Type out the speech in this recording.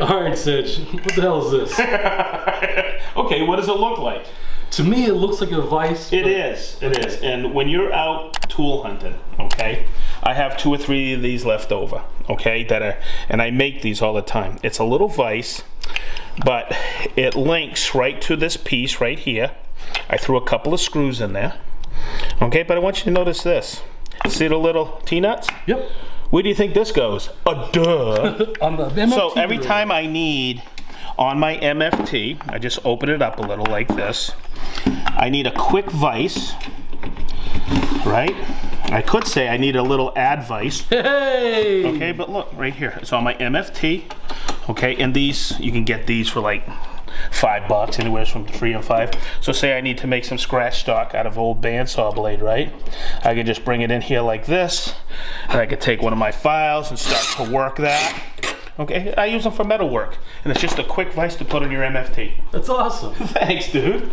All right, Sedge, what the hell is this? Okay, what does it look like? To me, it looks like a vise. It is. And when you're out tool hunting, okay, I have 2 or 3 of these left over, okay, and I make these all the time. It's a little vise, but it links right to this piece right here. I threw a couple of screws in there, okay, but I want you to notice this. See the little T-nuts? Yep. Where do you think this goes? Duh. On the MFT So every drill. time I need, on my MFT, I just open it up a little like this. I need a quick vise, right? I could say I need a little add vise. Hey! Okay, but look, right here. It's on my MFT, okay, and these, you can get these for like $5, anywhere from 3 and 5. So say I need to make some scratch stock out of old bandsaw blade, right? I can just bring it in here like this, and I could take one of my files and start to work that. Okay, I use them for metal work, and it's just a quick vise to put on your MFT. That's awesome. Thanks, dude.